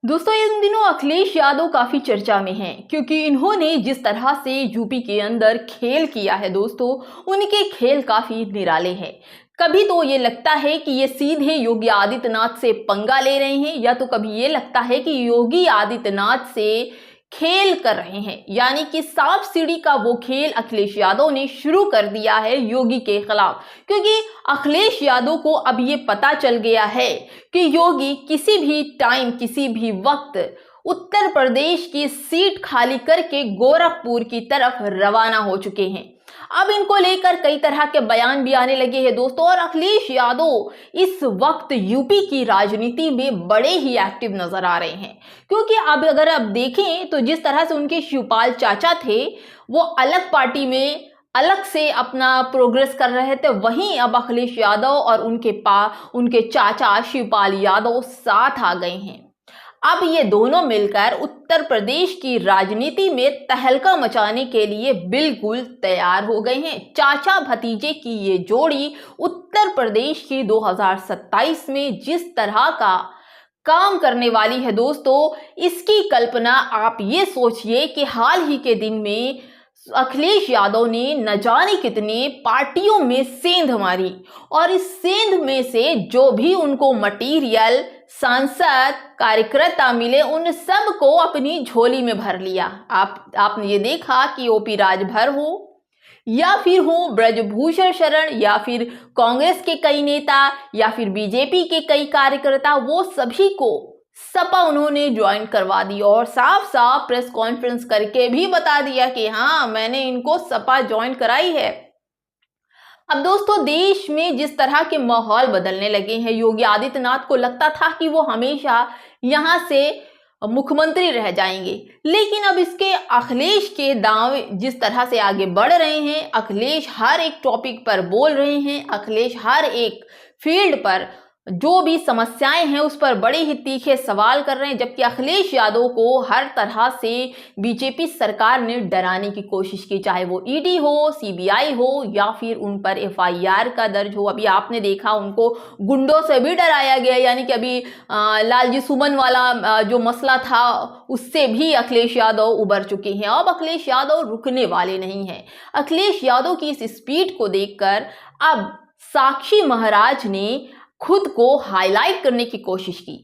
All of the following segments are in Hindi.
दोस्तों इन दिनों अखिलेश यादव काफी चर्चा में हैं क्योंकि इन्होंने जिस तरह से यूपी के अंदर खेल किया है दोस्तों, उनके खेल काफी निराले हैं। कभी तो ये लगता है कि ये सीधे योगी आदित्यनाथ से पंगा ले रहे हैं, या तो कभी ये लगता है कि योगी आदित्यनाथ से खेल कर रहे हैं, यानी कि सांप सीढ़ी का वो खेल अखिलेश यादव ने शुरू कर दिया है योगी के खिलाफ। क्योंकि अखिलेश यादव को अब ये पता चल गया है कि योगी किसी भी टाइम किसी भी वक्त उत्तर प्रदेश की सीट खाली करके गोरखपुर की तरफ रवाना हो चुके हैं। अब इनको लेकर कई तरह के बयान भी आने लगे हैं दोस्तों, और अखिलेश यादव इस वक्त यूपी की राजनीति में बड़े ही एक्टिव नजर आ रहे हैं। क्योंकि अब अगर आप देखें तो जिस तरह से उनके शिवपाल चाचा थे वो अलग पार्टी में अलग से अपना प्रोग्रेस कर रहे थे, वहीं अब अखिलेश यादव और उनके चाचा शिवपाल यादव साथ आ गए हैं। अब ये दोनों मिलकर उत्तर प्रदेश की राजनीति में तहलका मचाने के लिए बिल्कुल तैयार हो गए हैं। चाचा भतीजे की ये जोड़ी उत्तर प्रदेश की 2027 में जिस तरह का काम करने वाली है दोस्तों, इसकी कल्पना आप ये सोचिए कि हाल ही के दिन में अखिलेश यादव ने न जाने कितने पार्टियों में सेंध मारी, और इस सेंध में से जो भी उनको मटीरियल सांसद कार्यकर्ता मिले उन सब को अपनी झोली में भर लिया। आपने ये देखा कि ओपी राजभर हो या फिर हो ब्रजभूषण शरण या फिर कांग्रेस के कई नेता या फिर बीजेपी के कई कार्यकर्ता, वो सभी को सपा उन्होंने ज्वाइन करवा दी और साफ साफ प्रेस कॉन्फ्रेंस करके भी बता दिया कि हाँ मैंने इनको सपा ज्वाइन कराई है। अब दोस्तों देश में जिस तरह के माहौल बदलने लगे हैं, योगी आदित्यनाथ को लगता था कि वो हमेशा यहाँ से मुख्यमंत्री रह जाएंगे, लेकिन अब इसके अखिलेश के दांव जिस तरह से आगे बढ़ रहे हैं, अखिलेश हर एक टॉपिक पर बोल रहे हैं, अखिलेश हर एक फील्ड पर जो भी समस्याएं हैं उस पर बड़े ही तीखे सवाल कर रहे हैं। जबकि अखिलेश यादव को हर तरह से बीजेपी सरकार ने डराने की कोशिश की, चाहे वो ईडी हो, सीबीआई हो या फिर उन पर एफआईआर का दर्ज हो। अभी आपने देखा उनको गुंडों से भी डराया गया, यानी कि अभी लालजी सुमन वाला जो मसला था उससे भी अखिलेश यादव उबर चुके हैं। अब अखिलेश यादव रुकने वाले नहीं हैं। अखिलेश यादव की इस स्पीड को देखकर अब साक्षी महाराज ने खुद को हाईलाइट करने की कोशिश की।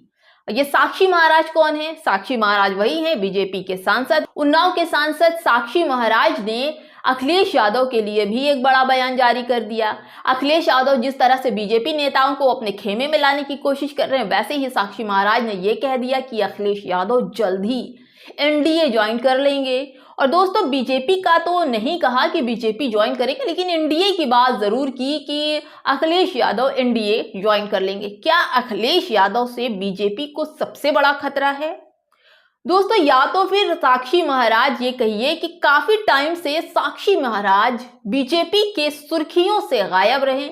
ये साक्षी महाराज कौन है? साक्षी महाराज वही है बीजेपी के सांसद, उन्नाव के सांसद साक्षी महाराज ने अखिलेश यादव के लिए भी एक बड़ा बयान जारी कर दिया। अखिलेश यादव जिस तरह से बीजेपी नेताओं को अपने खेमे में लाने की कोशिश कर रहे हैं, वैसे ही साक्षी महाराज ने यह कह दिया कि अखिलेश यादव जल्द ही एनडीए ज्वाइन कर लेंगे। और दोस्तों बीजेपी का तो नहीं कहा कि बीजेपी ज्वाइन करेंगे, लेकिन एनडीए की बात जरूर की कि अखिलेश यादव एनडीए ज्वाइन कर लेंगे। क्या अखिलेश यादव से बीजेपी को सबसे बड़ा खतरा है? दोस्तों या तो फिर साक्षी महाराज ये कहिए कि काफी टाइम से साक्षी महाराज बीजेपी के सुर्खियों से गायब रहे,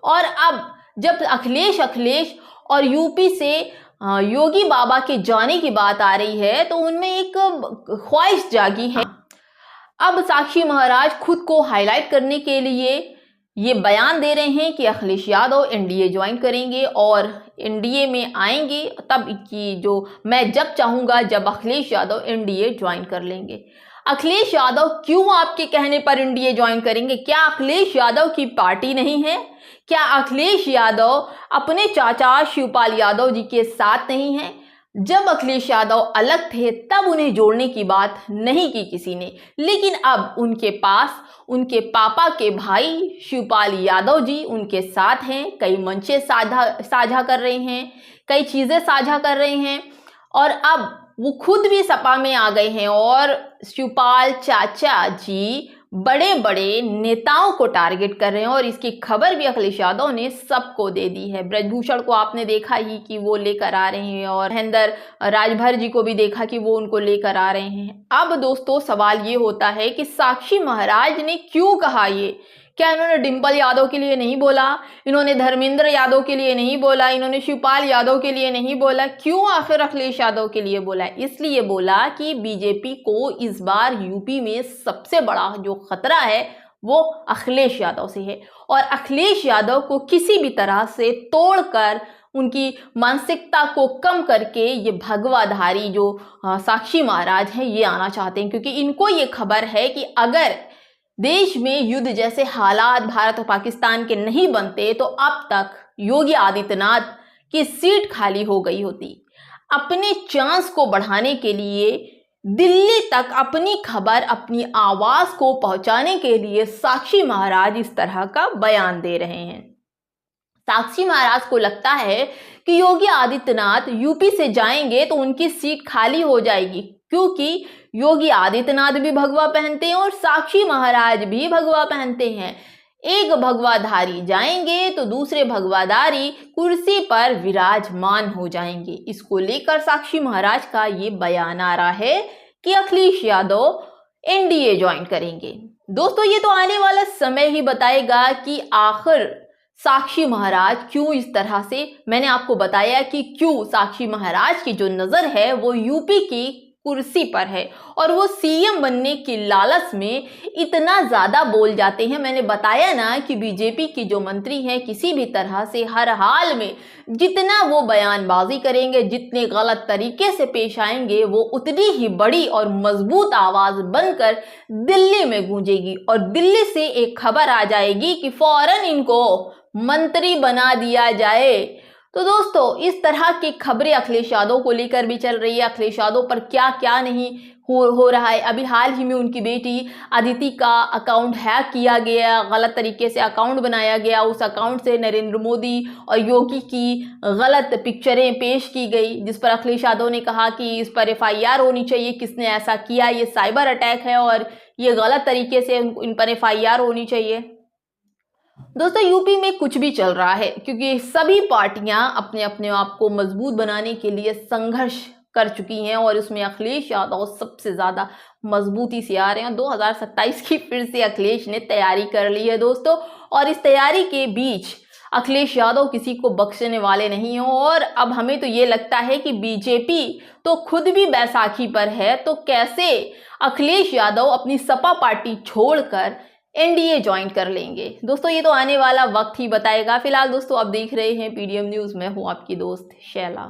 और अब जब अखिलेश और यूपी से योगी बाबा के जाने की बात आ रही है तो उनमें एक ख्वाहिश जागी है। अब साक्षी महाराज खुद को हाईलाइट करने के लिए ये बयान दे रहे हैं कि अखिलेश यादव एनडीए ज्वाइन करेंगे और एनडीए में आएंगे तब कि जो मैं जब चाहूंगा जब अखिलेश यादव एनडीए ज्वाइन कर लेंगे। अखिलेश यादव क्यों आपके कहने पर एनडीए ज्वाइन करेंगे? क्या अखिलेश यादव की पार्टी नहीं है? क्या अखिलेश यादव अपने चाचा शिवपाल यादव जी के साथ नहीं है? जब अखिलेश यादव अलग थे तब उन्हें जोड़ने की बात नहीं की किसी ने, लेकिन अब उनके पास उनके पापा के भाई शिवपाल यादव जी उनके साथ हैं, कई मंचे साझा कर रहे हैं, कई चीजें साझा कर रहे हैं, और अब वो खुद भी सपा में आ गए हैं और शिवपाल चाचा जी बड़े बड़े नेताओं को टारगेट कर रहे हैं। और इसकी खबर भी अखिलेश यादव ने सबको दे दी है। ब्रजभूषण को आपने देखा ही कि वो लेकर आ रहे हैं, और महेंद्र राजभर जी को भी देखा कि वो उनको लेकर आ रहे हैं। अब दोस्तों सवाल ये होता है कि साक्षी महाराज ने क्यों कहा ये? क्या इन्होंने डिंपल यादव के लिए नहीं बोला? इन्होंने धर्मेंद्र यादव के लिए नहीं बोला? इन्होंने शिवपाल यादव के लिए नहीं बोला? क्यों आखिर अखिलेश यादव के लिए बोला? इसलिए बोला कि बीजेपी को इस बार यूपी में सबसे बड़ा जो खतरा है वो अखिलेश यादव से है, और अखिलेश यादव को किसी भी तरह से तोड़कर उनकी मानसिकता को कम करके ये भगवाधारी जो साक्षी महाराज हैं ये आना चाहते हैं, क्योंकि इनको ये खबर है कि अगर देश में युद्ध जैसे हालात भारत और पाकिस्तान के नहीं बनते तो अब तक योगी आदित्यनाथ की सीट खाली हो गई होती। अपने चांस को बढ़ाने के लिए दिल्ली तक अपनी खबर, अपनी आवाज को पहुंचाने के लिए साक्षी महाराज इस तरह का बयान दे रहे हैं। साक्षी महाराज को लगता है कि योगी आदित्यनाथ यूपी से जाएंगे तो उनकी सीट खाली हो जाएगी, क्योंकि योगी आदित्यनाथ भी भगवा पहनते हैं और साक्षी महाराज भी भगवा पहनते हैं। एक भगवाधारी जाएंगे तो दूसरे भगवाधारी कुर्सी पर विराजमान हो जाएंगे। इसको लेकर साक्षी महाराज का ये बयान आ रहा है कि अखिलेश यादव एनडीए ज्वाइन करेंगे। दोस्तों, ये तो आने वाला समय ही बताएगा कि आखिर साक्षी महाराज क्यों इस तरह से, मैंने आपको बताया कि क्यों साक्षी महाराज की जो नजर है वो यूपी की कुर्सी पर है और वो सीएम बनने की लालच में इतना ज्यादा बोल जाते हैं। मैंने बताया ना कि बीजेपी की जो मंत्री हैं किसी भी तरह से हर हाल में जितना वो बयानबाजी करेंगे, जितने गलत तरीके से पेश आएंगे, वो उतनी ही बड़ी और मजबूत आवाज बनकर दिल्ली में गूंजेगी और दिल्ली से एक खबर आ जाएगी कि फौरन इनको मंत्री बना दिया जाए। तो दोस्तों, इस तरह की खबरें अखिलेश यादव को लेकर भी चल रही है। अखिलेश यादव पर क्या क्या नहीं हो रहा है। अभी हाल ही में उनकी बेटी अदिति का अकाउंट हैक किया गया, गलत तरीके से अकाउंट बनाया गया। उस अकाउंट से नरेंद्र मोदी और योगी की गलत पिक्चरें पेश की गई, जिस पर अखिलेश यादव ने कहा कि इस पर एफआईआर होनी चाहिए। किसने ऐसा किया? ये साइबर अटैक है और ये गलत तरीके से इन पर एफआईआर होनी चाहिए। दोस्तों, यूपी में कुछ भी चल रहा है क्योंकि सभी पार्टियां अपने अपने आप को मजबूत बनाने के लिए संघर्ष कर चुकी हैं और इसमें अखिलेश यादव सबसे ज्यादा मजबूती से आ रहे हैं। 2027 की फिर से अखिलेश ने तैयारी कर ली है दोस्तों, और इस तैयारी के बीच अखिलेश यादव किसी को बख्शने वाले नहीं हैं। और अब हमें तो ये लगता है कि बीजेपी तो खुद भी बैसाखी पर है, तो कैसे अखिलेश यादव अपनी सपा पार्टी छोड़कर एनडीए ज्वाइन कर लेंगे। दोस्तों, ये तो आने वाला वक्त ही बताएगा। फिलहाल दोस्तों, आप देख रहे हैं पीडीएम न्यूज में हूं आपकी दोस्त शैला।